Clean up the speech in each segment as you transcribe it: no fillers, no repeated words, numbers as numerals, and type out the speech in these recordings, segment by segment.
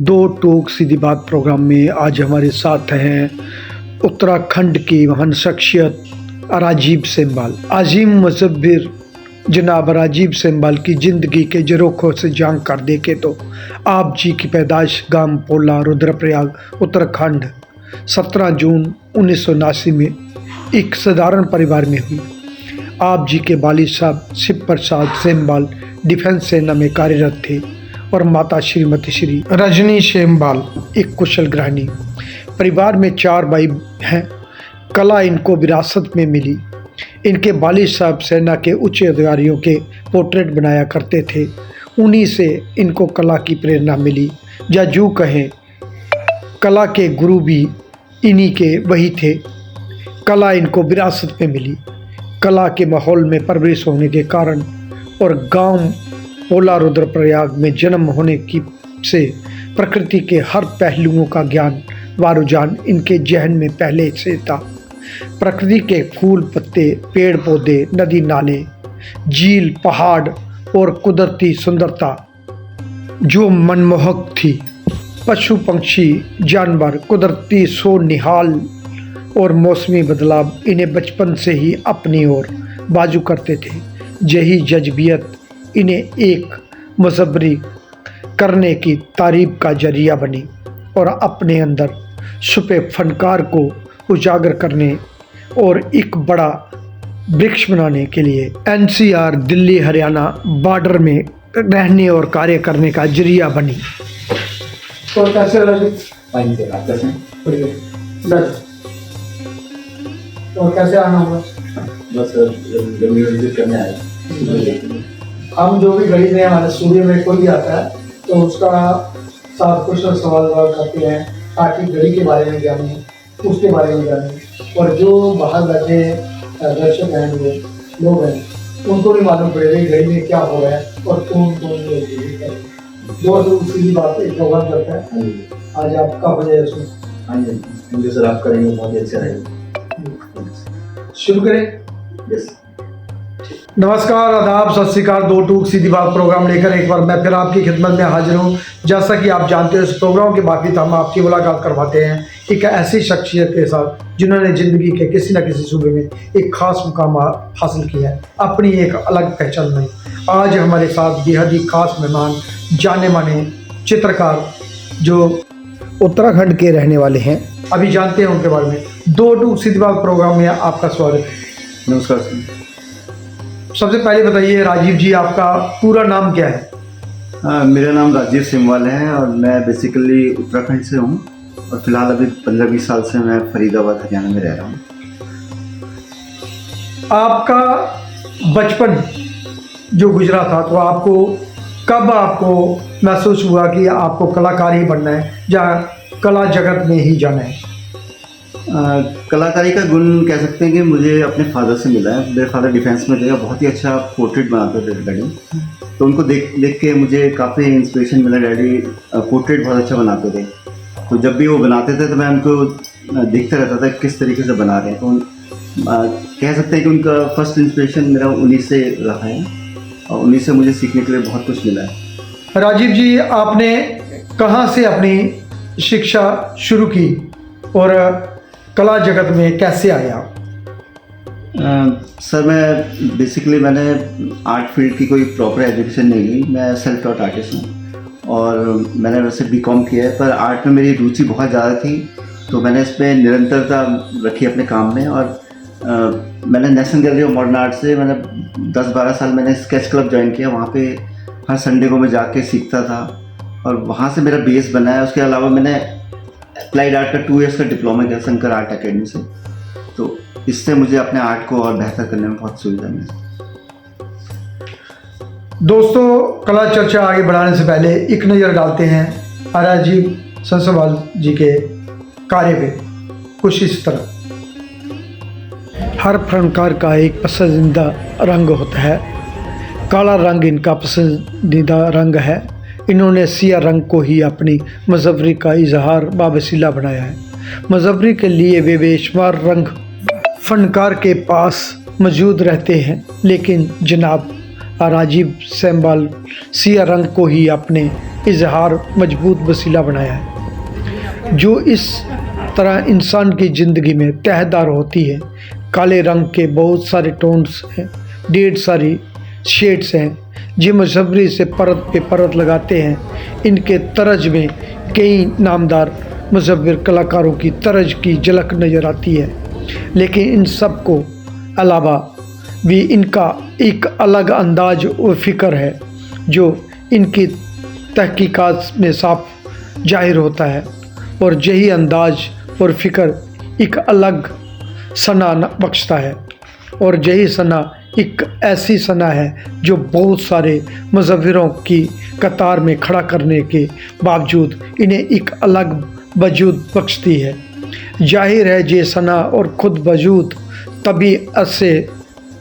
दो टूक सीधी बात प्रोग्राम में आज हमारे साथ हैं उत्तराखंड की महान शख्सियत राजीव सेमवाल। अजीम मुसव्विर जनाब राजीव सेमवाल की ज़िंदगी के झरोखों से झांक कर देखें तो आप जी की पैदाइश गांव पोला रुद्रप्रयाग उत्तराखंड 17 जून 1979 में एक साधारण परिवार में हुई। आप जी के वालिद साहब शिव प्रसाद सेमवाल डिफेंस सेना में कार्यरत थे और माता श्रीमती श्री रजनी सेमवाल एक कुशल गृहिणी। परिवार में 4 भाई हैं। कला इनको विरासत में मिली। इनके वालिद साहब सेना के उच्च अधिकारियों के पोर्ट्रेट बनाया करते थे। उन्हीं से इनको कला की प्रेरणा मिली, या यूँ कहें कला के गुरु भी इन्हीं के वही थे। कला इनको विरासत में मिली। कला के माहौल में परवरिश होने के कारण और गांव पोला रुद्रप्रयाग में जन्म होने की से प्रकृति के हर पहलुओं का ज्ञान व रुझान इनके जहन में पहले से था। प्रकृति के फूल पत्ते, पेड़ पौधे, नदी नाले, झील, पहाड़ और कुदरती सुंदरता जो मनमोहक थी। पशु पक्षी जानवर, कुदरती सोनिहाल और मौसमी बदलाव इन्हें बचपन से ही अपनी ओर बाजू करते थे। यही जज्बियत इन्हें एक मुसव्विर करने की तारीफ का जरिया बनी और अपने अंदर छुपे फनकार को उजागर करने और एक बड़ा वृक्ष बनाने के लिए NCR दिल्ली हरियाणा बॉर्डर में रहने और कार्य करने का जरिया बनी। तो कैसे और कैसे आना हुआ? बस विजिट करने आए। हम जो भी गणित में हमारे स्टूडियो में कोई भी आता है तो उसका साथ कुछ सवाल करते हैं ताकि गणित के बारे में जाने, उसके बारे में जाने, और जो बाहर बैठे दर्शक हैं, वो लोग हैं, उनको भी मालूम पड़ेगा गणित में क्या हो रहा है और कौन कौन दो सीधी बात एक प्रोग्राम करता है। आज आपका हो जाए उसमें। हाँ जी, मुझे सर आप करेंगे बहुत ही अच्छा रहेगा। शुरू करें? यस। नमस्कार, आदाब, सत श्री अकाल। दो टूक सीधी बात प्रोग्राम लेकर एक बार मैं फिर आपकी खिदमत में हाजिर हूँ। जैसा कि आप जानते हैं, इस प्रोग्राम के बाकी हम आपकी मुलाकात करवाते हैं एक ऐसी शख्सियत के साथ जिन्होंने ज़िंदगी के किसी न किसी सूबे में एक ख़ास मुकाम हासिल किया है, अपनी एक अलग पहचान बनाई। आज हमारे साथ बेहद ही खास मेहमान, जाने माने चित्रकार जो उत्तराखंड के रहने वाले हैं। अभी जानते हैं उनके बारे में। दो टूक सीधी बात प्रोग्राम में आपका स्वागत है। नमस्कार सर। सबसे पहले बताइए राजीव जी, आपका पूरा नाम क्या है? मेरा नाम राजीव सेमवाल है और मैं बेसिकली उत्तराखंड से हूँ और फिलहाल अभी 15-20 साल से मैं फरीदाबाद हरियाणा में रह रहा हूँ। आपका बचपन जो गुजरा था, तो कब आपको महसूस हुआ कि आपको कलाकार ही बनना है या कला जगत में ही जाना है? कलाकारी का गुण कह सकते हैं कि मुझे अपने फादर से मिला है। मेरे फादर डिफेंस में थे, बहुत ही अच्छा पोर्ट्रेट बनाते थे डैडी, तो उनको देख के मुझे काफ़ी इंस्पिरेशन मिला। डैडी पोर्ट्रेट बहुत अच्छा बनाते थे, तो जब भी वो बनाते थे तो मैं उनको देखता रहता था किस तरीके से बना रहे हैं। तो कह सकते हैं कि उनका फर्स्ट इंस्पिरेशन मेरा उन्हीं से रहा है और उन्हीं से मुझे सीखने के लिए बहुत कुछ मिला है। राजीव जी, आपने कहाँ से अपनी शिक्षा शुरू की और कला जगत में कैसे आया? सर, मैं बेसिकली मैंने आर्ट फील्ड की कोई प्रॉपर एजुकेशन नहीं ली। मैं सेल्फ टॉट आर्टिस्ट हूँ और मैंने वैसे BCom किया है, पर आर्ट में मेरी रुचि बहुत ज़्यादा थी, तो मैंने इसमें निरंतरता रखी अपने काम में। और मैंने national gallery of modern art से मैंने 10-12 साल मैंने स्केच क्लब ज्वाइन किया। वहाँ पे हर संडे को मैं जाके सीखता था और वहाँ से मेरा बेस बना है। उसके अलावा मैंने अप्लाइड आर्ट का 2 इयर्स का डिप्लोमा किया शंकर आर्ट अकेडमी से, तो इससे मुझे अपने आर्ट को और बेहतर करने में बहुत सुविधा मिली। दोस्तों, कला चर्चा आगे बढ़ाने से पहले एक नज़र डालते हैं राजीव सेमवाल जी के कार्य पे। कुछ इस तरह, हर फनकार का एक पसंदीदा रंग होता है। काला रंग इनका पसंदीदा रंग है। इन्होंने सिया रंग को ही अपनी मुसव्विरी का इजहार बावसीला बनाया है। मुसव्विरी के लिए वे बेशुमार रंग फनकार के पास मौजूद रहते हैं, लेकिन जनाब राजीव सेमवाल सिया रंग को ही अपने इजहार मजबूत वसीला बनाया है, जो इस तरह इंसान की ज़िंदगी में तहदार होती है। काले रंग के बहुत सारे टोन्स हैं, ढेर सारी शेड्स हैं, जो मुसव्वरी से परत पे परत लगाते हैं। इनके तरज में कई नामदार मुसव्विर कलाकारों की तरज की झलक नज़र आती है, लेकिन इन सब को अलावा भी इनका एक अलग अंदाज और फ़िक्र है जो इनकी तहकीकात में साफ जाहिर होता है। और यही अंदाज और फ़िक्र एक अलग सना बख्शता है, और यही सना एक ऐसी सना है जो बहुत सारे मुसव्विरों की कतार में खड़ा करने के बावजूद इन्हें एक अलग वजूद बख्शती है। जाहिर है ये सना और ख़ुद वजूद तभी अरसे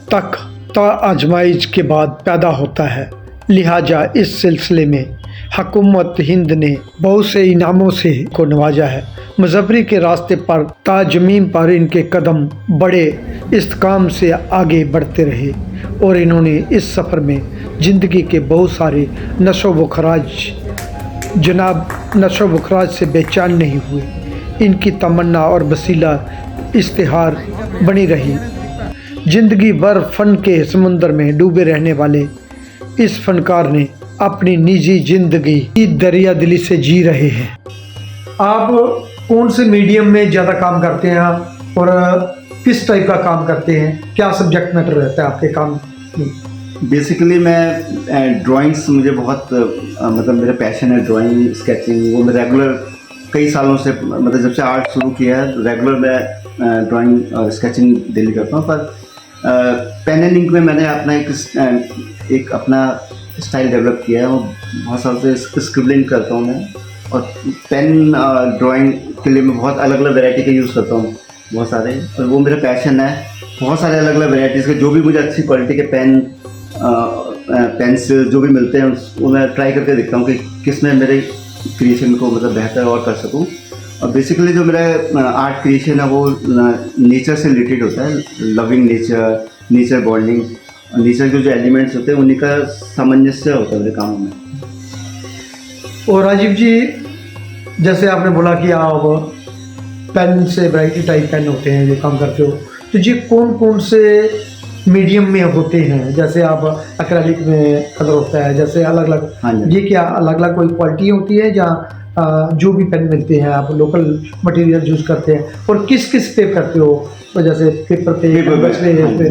तक आजमाइश के बाद पैदा होता है। लिहाजा इस सिलसिले में हुकूमत हिंद ने बहुत से इनामों से को नवाजा है। मुसव्वरी के रास्ते पर ताजमीम पर इनके कदम बड़े इस्तेकाम से आगे बढ़ते रहे, और इन्होंने इस सफ़र में ज़िंदगी के बहुत सारे नशो बुखराज से बेचैन नहीं हुए। इनकी तमन्ना और वसीला इश्तिहार बनी रही। ज़िंदगी भर फ़न के समुंदर में डूबे रहने वाले इस फनकार ने अपनी निजी ज़िंदगी की दरिया दिली से जी रहे हैं। आप कौन से मीडियम में ज़्यादा काम करते हैं और किस टाइप का काम करते हैं? क्या सब्जेक्ट मैटर रहता है आपके काम में? बेसिकली मैं ड्राइंग्स मुझे बहुत मतलब मेरा पैशन है ड्राइंग स्केचिंग। वो मैं रेगुलर कई सालों से मतलब जब से आर्ट शुरू किया है रेगुलर मैं ड्राइंग और स्केचिंग डेली करता हूँ। पर पेन एंड इंक में मैंने अपना एक अपना स्टाइल डेवलप किया है। वो बहुत साल से स्क्रिबलिंग करता हूँ मैं, और पेन ड्राइंग के लिए मैं बहुत अलग अलग वैरायटी का यूज़ करता हूँ बहुत सारे, और वो मेरा पैशन है। बहुत सारे अलग अलग वैराइटीज़ के जो भी मुझे अच्छी क्वालिटी के पेंसिल जो भी मिलते हैं वो मैं ट्राई करके देखता हूँ कि किस में मेरे क्रिएशन को मतलब बेहतर और कर सकूँ। और बेसिकली जो मेरा आर्ट क्रिएशन है वो नेचर से रिलेटेड होता है, लविंग नेचर बॉन्डिंग, नेचर के जो एलिमेंट्स होते हैं उन्हीं का सामंजस्य होता है मेरे कामों में। और राजीव जी, जैसे आपने बोला कि आप पेन से वैरायटी टाइप पेन होते हैं जो काम करते हो, तो ये कौन कौन से मीडियम में होते हैं? जैसे आप एक्रेलिक में कलर होता है, जैसे अलग अलग, ये क्या अलग अलग कोई क्वालिटी होती है जहाँ जो भी पेन मिलते हैं आप लोकल मटेरियल यूज़ करते हैं? और किस किस पे करते हो? तो जैसे पेपर पे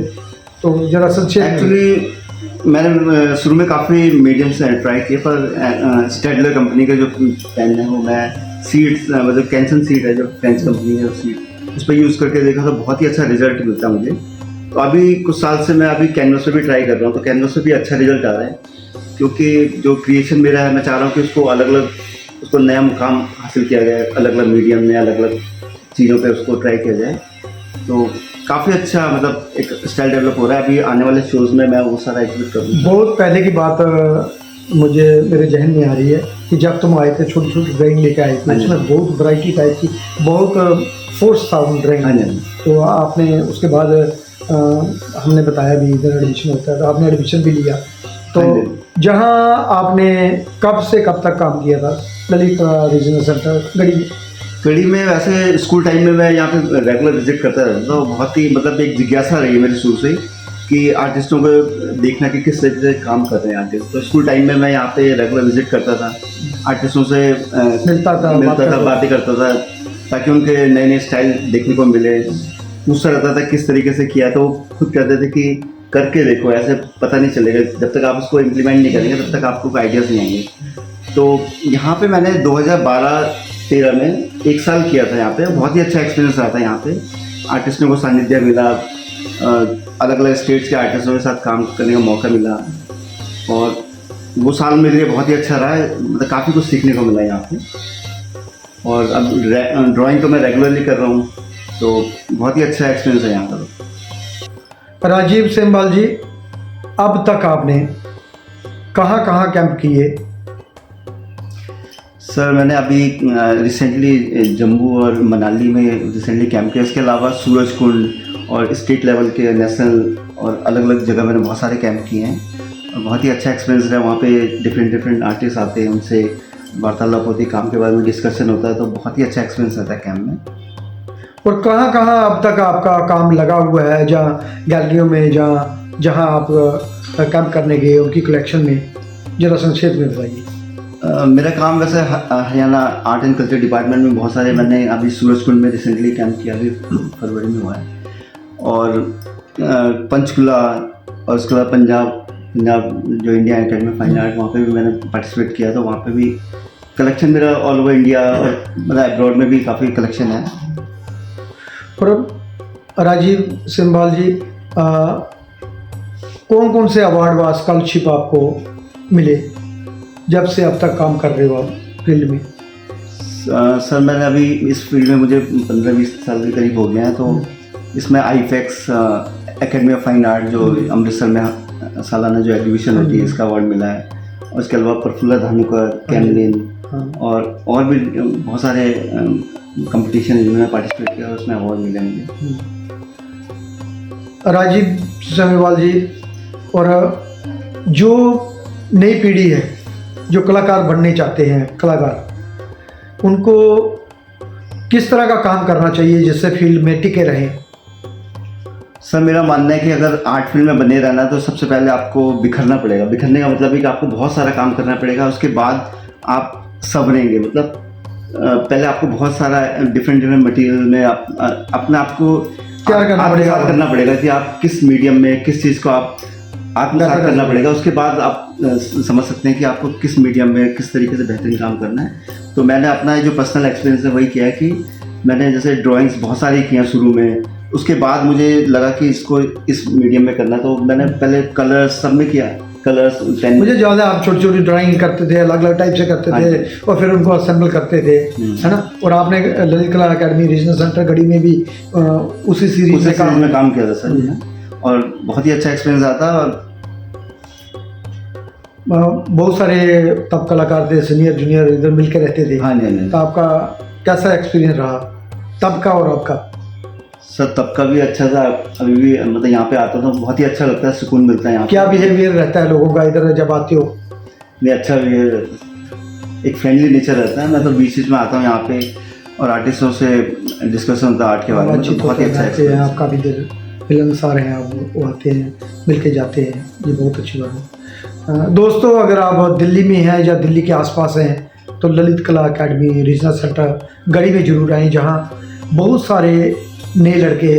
तो ज़रा संक्षेप। एक्चुअली मैंने शुरू में काफ़ी मीडियम से ट्राई किए, पर स्टेडलर कंपनी का जो पेन है वो मैं सीड्स मतलब कैंसन सीड है जो फ्रेंच कंपनी है सीड, उस पर यूज़ करके देखा तो बहुत ही अच्छा रिजल्ट मिलता है मुझे। तो अभी कुछ साल से मैं अभी कैनवस पे भी ट्राई कर रहा हूँ, तो कैनवस पे भी अच्छा रिजल्ट आ रहा है, क्योंकि जो क्रिएशन मेरा है मैं चाह रहा हूँ कि उसको अलग अलग उसको नया मुकाम हासिल किया जाए, अलग अलग मीडियम में अलग अलग चीज़ों पे उसको ट्राई किया जाए। तो काफ़ी अच्छा मतलब एक स्टाइल डेवलप हो रहा है। अभी आने वाले शोज़ में मैं वो सारा एग्जिबिट करूँगा। बहुत पहले की बात मुझे मेरे जहन में आ रही है कि जब तुम आए थे छोटी छोटी ड्राइंग लेके आए थे, उसमें बहुत वैरायटी टाइप की बहुत फोर्स था उन ड्राइंग। तो आपने उसके बाद हमने बताया भी इधर एडमिशन होता है, तो आपने एडमिशन भी लिया। तो जहाँ आपने कब से कब तक काम किया था? ललित रीजनल सेंटर गढ़ी में। वैसे स्कूल टाइम में मैं यहाँ पे रेगुलर विजिट करता रहता था। तो बहुत ही मतलब एक जिज्ञासा रही है मेरे शुरू से कि आर्टिस्टों को देखना कि किस तरीके से काम कर रहे हैं आर्टिस्ट। तो स्कूल टाइम में मैं यहाँ पे रेगुलर विजिट करता था, आर्टिस्टों से मिलता था, बातें करता था, ताकि उनके नए नए स्टाइल देखने को मिले। पूछता रहता था किस तरीके से किया, तो वो खुद कहते थे कि करके देखो, ऐसे पता नहीं चलेगा, जब तक आप उसको इम्प्लीमेंट नहीं करेंगे तब तक आपको आइडियाज़ नहीं आएंगे। तो यहाँ पे मैंने 2012-13 में 1 साल किया था यहाँ पे। बहुत ही अच्छा एक्सपीरियंस रहा था यहाँ पे। आर्टिस्टों को सानिध्य मिला, अलग अलग स्टेट्स के आर्टिस्टों के साथ काम करने का मौका मिला, और वो साल मेरे लिए बहुत ही अच्छा रहा है। मतलब काफ़ी कुछ सीखने को मिला यहाँ पे। और अब ड्राइंग तो मैं रेगुलरली कर रहा हूँ, तो बहुत ही अच्छा एक्सपीरियंस है यहाँ पर। राजीव सेमवाल जी, अब तक आपने कहाँ कहाँ कैंप किए? सर मैंने अभी रिसेंटली जम्मू और मनाली में रिसेंटली कैंप किया। इसके अलावा सूरजकुंड और स्टेट लेवल के नेशनल और अलग अलग जगह मैंने बहुत सारे कैंप किए हैं। बहुत ही अच्छा एक्सपीरियंस रहा। वहाँ पे डिफरेंट आर्टिस्ट आते हैं, उनसे वार्तालाप होती है, काम के बारे में डिस्कशन होता है, तो बहुत ही अच्छा एक्सपीरियंस रहता है कैंप में। और कहाँ कहाँ अब तक आपका काम लगा हुआ है, जहाँ गैलरियों में, जहाँ आप काम करने गए उनकी कलेक्शन में, जरा संक्षेप में बताइए। मेरा काम वैसे Haryana art and culture department में बहुत सारे, मैंने अभी सूरजकुंड में रिसेंटली कैंप किया, अभी फरवरी में हुआ है, और पंचकुला, और उसके बाद पंजाब जो India academy of fine art, वहाँ पे भी मैंने पार्टिसिपेट किया। तो वहाँ पे भी कलेक्शन मेरा ऑल ओवर इंडिया और मतलब एब्रॉड में भी काफ़ी कलेक्शन है। और अब राजीव सिंबाल जी, कौन कौन से अवार्ड व स्कॉलरशिप आपको मिले जब से अब तक काम कर रहे हो आप फील्ड में? सर मैंने अभी इस फील्ड में मुझे 15-20 साल के करीब हो गए हैं। तो इसमें AIFACS academy of fine art जो अमृतसर में सालाना जो एग्जीबिशन होती है, इसका अवार्ड मिला है। और उसके अलावा प्रफुल्ला धानुकर, कैमलिन, और भी बहुत सारे कंपटीशन जिनमें पार्टिसिपेट किया, उसमें अवार्ड मिले मुझे। राजीव सेमेवाल जी, और जो नई पीढ़ी है, जो कलाकार बनने चाहते हैं कलाकार, उनको किस तरह का काम करना चाहिए जिससे फील्ड में टिके रहें? सर मेरा मानना है कि अगर आर्ट फील्ड में बने रहना तो सबसे पहले आपको बिखरना पड़ेगा। बिखरने का मतलब है कि आपको बहुत सारा काम करना पड़ेगा, उसके बाद आप संवरेंगे। मतलब पहले आपको बहुत सारा डिफरेंट मटेरियल में अपने आप को तैयार करना पड़ेगा कि आप किस मीडियम में किस चीज़ को आप आत्मसात करना पड़ेगा। उसके बाद आप समझ सकते हैं कि आपको किस मीडियम में किस तरीके से बेहतरीन काम करना है। तो मैंने अपना जो पर्सनल एक्सपीरियंस है वही किया है कि मैंने जैसे ड्राइंग्स बहुत सारी किया शुरू में, उसके बाद मुझे लगा कि इसको इस मीडियम में करना, तो मैंने पहले कलर्स सब में किया, कलर्स पेन। मुझे ज़्यादा आप छोटी छोटी ड्राइंग करते थे, अलग अलग टाइप से करते थे, और फिर उनको असेंबल करते थे, है ना। और आपने ललित कला अकेडमी रीजनल सेंटर गढ़ी में भी उसी सीरीज में काम किया था सर, और बहुत ही अच्छा एक्सपीरियंस आता। और बहुत सारे तब कलाकार थे, सीनियर जूनियर इधर मिल के रहते थे। हाँ जी। तो आपका कैसा एक्सपीरियंस रहा तब का और अब का? सर तब का भी अच्छा था, अभी भी मतलब यहाँ पे आता तो बहुत ही अच्छा लगता है, सुकून मिलता है यहाँ। क्या बिहेवियर रहता है लोगों का इधर जब आते हो? नहीं, अच्छा बिहेवियर रहता है, एक फ्रेंडली नेचर रहता है। मैं तो बीच में आता हूँ यहाँ पे, और आर्टिस्टों से डिस्कशन होता है आर्ट के बारे में, तो बहुत ही अच्छा है। आपका भी दिल मिलनसार है, आप वो आते हैं, मिल के जाते हैं, ये बहुत अच्छी बात है। दोस्तों, अगर आप दिल्ली में हैं या दिल्ली के आसपास हैं तो ललित कला अकेडमी रीजनल सेंटर गढ़ी में ज़रूर आएँ, जहाँ बहुत सारे नए लड़के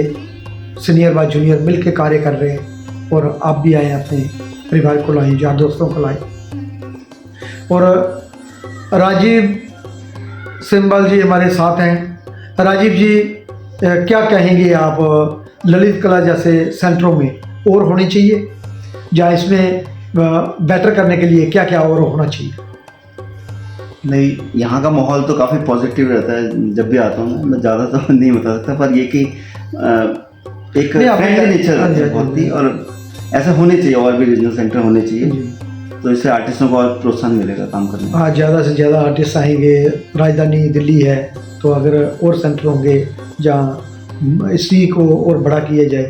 सीनियर व जूनियर मिल के कार्य कर रहे हैं। और आप भी आएँ, अपने परिवार को लाएँ, यार दोस्तों को लाएँ। और राजीव सिंबाल जी हमारे साथ हैं। राजीव जी, क्या कहेंगे आप, ललित कला जैसे सेंटरों में और होने चाहिए, या इसमें बेटर करने के लिए क्या क्या और होना चाहिए? नहीं, यहाँ का माहौल तो काफ़ी पॉजिटिव रहता है। जब भी आता हूँ मैं ज़्यादा तो नहीं बता सकता, पर ये कि एक फ्रेंडली नेचर रहता है बहुत ही, और ऐसा होने चाहिए, और भी रीजनल सेंटर होने चाहिए, तो इससे आर्टिस्टों को और प्रोत्साहन मिलेगा काम करने में। हाँ, ज़्यादा से ज़्यादा आर्टिस्ट आएंगे। राजधानी दिल्ली है, तो अगर और सेंटर होंगे जहाँ इसी को और बड़ा किया जाए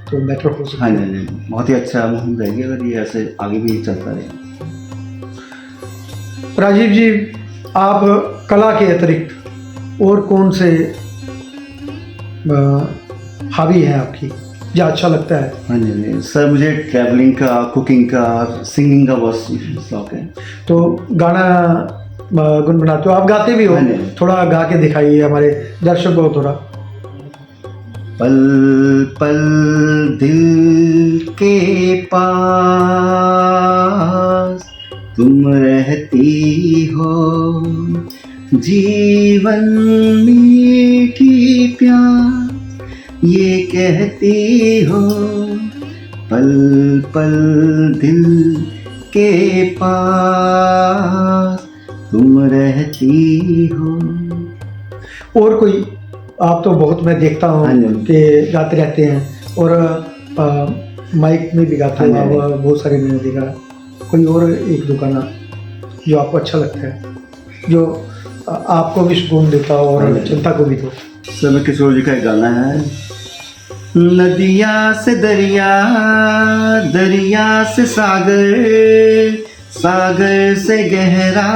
तो बेटर हो सकता है। हाँ जी, बहुत ही अच्छा मुहिम रहेगी अगर ये ऐसे आगे भी चलता रहे। राजीव जी, आप कला के अतिरिक्त और कौन से हॉबी है आपकी जो अच्छा लगता है? हाँ जी सर, मुझे ट्रैवलिंग का, कुकिंग का, सिंगिंग का बहुत शौक है। तो गाना गुनगुनाते हो? आप गाते भी हो? थोड़ा गा के दिखाइए हमारे दर्शकों को थोड़ा। पल पल दिल के पास तुम रहती हो, जीवन मीठी प्यास ये कहती हो, पल पल दिल के पास तुम रहती हो। और कोई? आप तो बहुत, मैं देखता हूँ कि गाते रहते हैं, और माइक में भी गाते हैं, बहुत सारे मैंने देखा। कोई और एक दो गाना जो आपको अच्छा लगता है, जो आपको भी सुकून देता हो और जनता को भी? तो सर, मैं किशोर जी का एक गाना है, नदिया से दरिया, दरिया से सागर, सागर से गहरा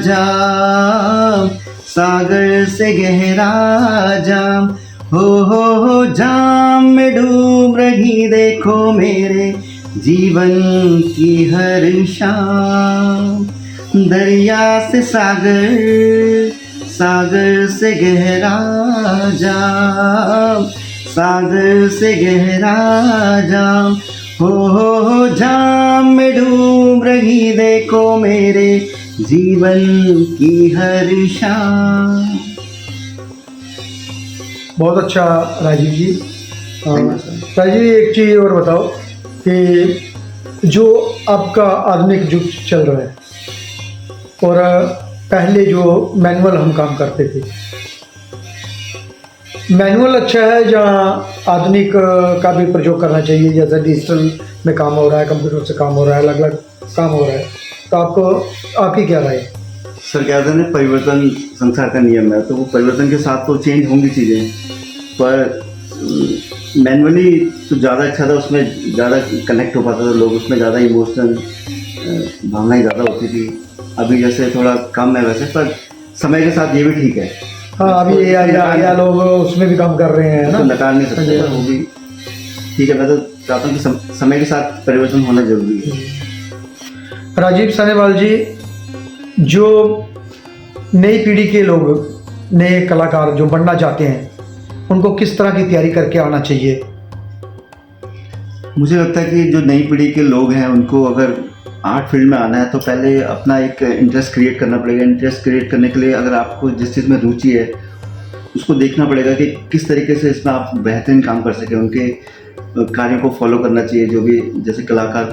जाम, सागर से गहरा जाम, हो जाम में डूब रही देखो मेरे जीवन की हर शाम। दरिया से सागर, सागर से गहरा जाम, सागर से गहरा जाम, हो जाम में डूब रही देखो मेरे जीवन की हर शाम। बहुत अच्छा राजीव जी। Thank you, sir. राजीव जी, एक चीज़ और बताओ कि जो आपका आधुनिक युग चल रहा है और पहले जो मैनुअल हम काम करते थे, मैनुअल अच्छा है या आधुनिक का भी प्रयोग करना चाहिए? जैसे डिजिटल में काम हो रहा है, कंप्यूटर से काम हो रहा है, अलग अलग काम हो रहा है, तो आपकी क्या राय है? सर कहते हैं ना, परिवर्तन संसार का नियम है, तो वो परिवर्तन के साथ तो चेंज होंगी चीज़ें, पर मैनुअली तो ज़्यादा अच्छा था, उसमें ज़्यादा कनेक्ट हो पाता था लोग, उसमें ज़्यादा इमोशनल भावनाएं ज़्यादा होती थी। अभी जैसे थोड़ा कम है वैसे, पर समय के साथ ये भी ठीक है। हाँ, अभी AI लोग उसमें भी काम कर रहे हैं तो ना, नकार नहीं सकते, पर वो भी ठीक है। मैं तो चाहता हूँ कि समय के साथ परिवर्तन होना जरूरी है। राजीव सानेवाल जी, जो नई पीढ़ी के लोग, नए कलाकार जो बनना चाहते हैं, उनको किस तरह की तैयारी करके आना चाहिए? मुझे लगता है कि जो नई पीढ़ी के लोग हैं, उनको अगर आर्ट फील्ड में आना है तो पहले अपना एक इंटरेस्ट क्रिएट करना पड़ेगा। इंटरेस्ट क्रिएट करने के लिए अगर आपको जिस चीज़ में रुचि है, उसको देखना पड़ेगा कि किस तरीके से इसमें आप बेहतरीन काम कर सकें। उनके कार्यों को फॉलो करना चाहिए। जो भी जैसे कलाकार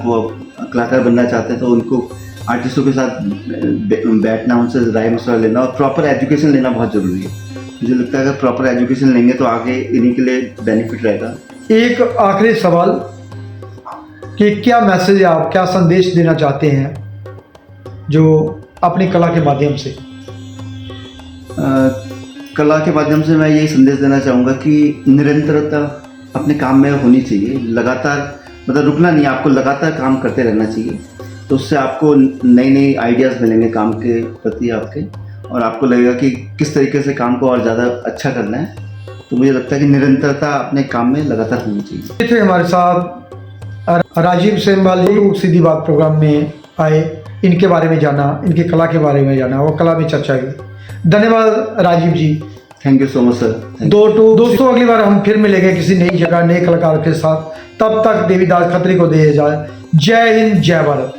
बनना चाहते हैं, तो उनको आर्टिस्टों के साथ बैठना, उनसे राय मशवरा लेना और प्रॉपर एजुकेशन लेना बहुत ज़रूरी है। मुझे लगता है अगर प्रॉपर एजुकेशन लेंगे तो आगे इन्हीं के लिए बेनिफिट रहेगा। एक आखिरी सवाल कि क्या मैसेज आप, क्या संदेश देना चाहते हैं जो अपनी कला के माध्यम से? कला के माध्यम से मैं यही संदेश देना चाहूँगा कि निरंतरता अपने काम में होनी चाहिए। लगातार, मतलब रुकना नहीं, आपको लगातार काम करते रहना चाहिए। तो उससे आपको नई नई आइडियाज़ मिलेंगे काम के प्रति आपके, और आपको लगेगा कि किस तरीके से काम को और ज़्यादा अच्छा करना है। तो मुझे लगता है कि निरंतरता अपने काम में लगातार होनी चाहिए। ये थे हमारे साथ राजीव सेमवाल जी, सीधी बात प्रोग्राम में आए, इनके बारे में जाना, इनकी कला के बारे में जाना और कला में चर्चा की। धन्यवाद Rajiv ji. Thank you so much sir. दोस्तों, अगली बार हम फिर मिलेंगे किसी नई जगह, नए कलाकार के साथ। तब तक देवीदास खत्री को दे जाए। जय हिंद, जय भारत।